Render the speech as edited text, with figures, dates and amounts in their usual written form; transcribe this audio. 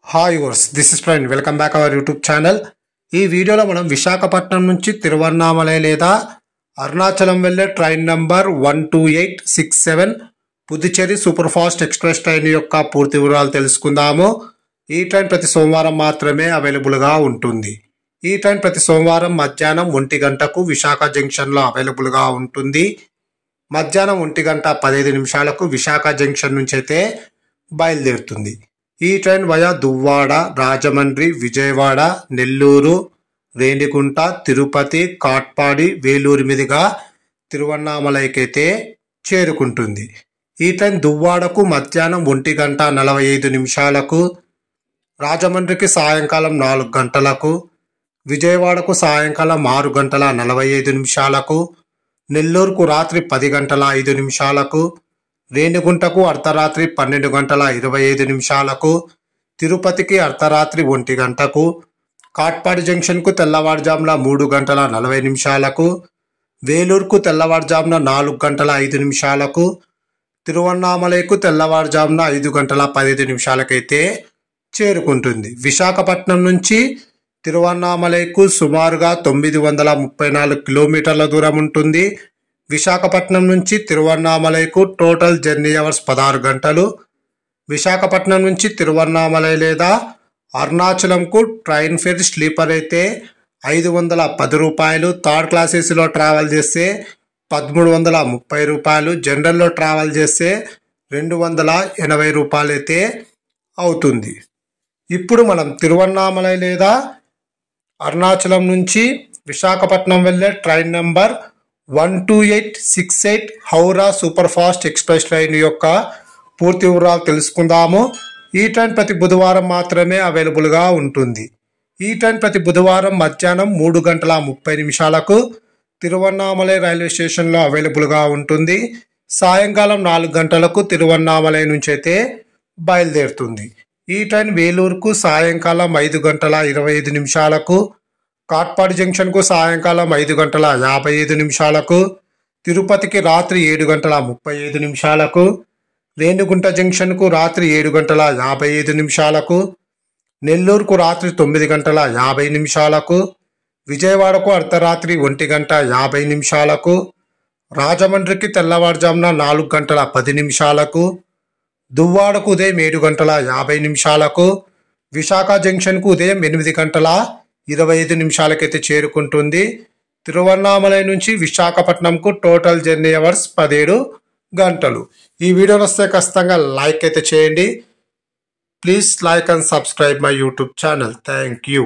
Hi వర్స్ this is friend welcome back our YouTube channel. ఈ వీడియోలో మనం విశాఖపట్నం నుంచి తిరువన్నామలై లేదా అరుణాచలం వెళ్ళే train number 12867 Puducherry super fast express train యొక్క పూర్తి వివరాలు తెలుసుకుందాము. ఈ ట్రైన్ ప్రతి సోమవారం మాత్రమే అవైలబుల్గా ఉంటుంది. ఈ ట్రైన్ ప్రతి సోమవారం మధ్యాహ్నం 1 గంటకు విశాఖ జంక్షన్లో అవైలబుల్గా ఉంటుంది. మధ్యాహ్నం 1:15 విశాఖ జంక్షన్ నుంచి అయితే బయలుదేరుతుంది. ఈ ట్రైన్ వయా దువ్వాడ, రాజమండ్రి, విజయవాడ, నెల్లూరు, రేణిగుంట, తిరుపతి, కాట్పాడి, వేలూరు మీదుగా తిరువన్నామలైకి అయితే చేరుకుంటుంది. ఈ ట్రైన్ దువ్వాడకు మధ్యాహ్నం 1:45, రాజమండ్రికి సాయంకాలం 4 గంటలకు, విజయవాడకు సాయంకాలం 6:45, నెల్లూరుకు రాత్రి 10:05, రేణిగుంటకు అర్ధరాత్రి 12:25, తిరుపతికి అర్ధరాత్రి 1 గంటకు, కాట్పాడి జంక్షన్కు తెల్లవారుజామున 3:40, వేలూరుకు తెల్లవారుజామున 4:05, తిరువన్నామలైకు తెల్లవారుజామున 5:15 అయితే చేరుకుంటుంది. విశాఖపట్నం నుంచి తిరువన్నామలైకు సుమారుగా 934 కిలోమీటర్ల దూరం ఉంటుంది. విశాఖపట్నం నుంచి తిరువన్నామలైకు టోటల్ జర్నీ అవర్స్ 16 గంటలు. విశాఖపట్నం నుంచి తిరువన్నామలై లేదా అరుణాచలంకు ట్రైన్ ఫేర్ స్లీపర్ అయితే 510 రూపాయలు, థర్డ్ క్లాస్ ఏసీలో ట్రావెల్ చేస్తే 1330 రూపాయలు, జనరల్లో ట్రావెల్ చేస్తే 280 రూపాయలు అయితే అవుతుంది. ఇప్పుడు మనం తిరువన్నామలై లేదా అరుణాచలం నుంచి విశాఖపట్నం వెళ్ళే train number 12868 Howrah super fast express train యొక్క పూర్తి వివరాలు తెలుసుకుందాము. ఈ ట్రైన్ ప్రతి బుధవారం మాత్రమే అవైలబుల్గా ఉంటుంది. ఈ ట్రైన్ ప్రతి బుధవారం మధ్యాహ్నం 3:30 తిరువన్నామలై రైల్వే స్టేషన్లో అవైలబుల్గా ఉంటుంది. సాయంకాలం 4 గంటలకు తిరువన్నామలై నుంచి అయితే బయలుదేరుతుంది. ఈ ట్రైన్ వేలూరుకు సాయంకాలం 5:25, కాట్పాడి జంక్షన్కు సాయంకాలం 5:55, తిరుపతికి రాత్రి 7:35, రేణిగుంట జంక్షన్కు రాత్రి 7:55, నెల్లూరుకు రాత్రి 9:50, విజయవాడకు అర్ధరాత్రి 1:50, రాజమండ్రికి తెల్లవారుజామున 4:10, దువ్వాడకు ఉదయం 7:50, విశాఖ జంక్షన్కు ఉదయం 8:25 అయితే చేరుకుంటుంది. తిరువన్నామలై నుంచి విశాఖపట్నంకు టోటల్ జర్నీ అవర్స్ 17 గంటలు. ఈ వీడియోని వస్తే ఖచ్చితంగా లైక్ అయితే చేయండి. Please like and subscribe my YouTube channel. Thank you.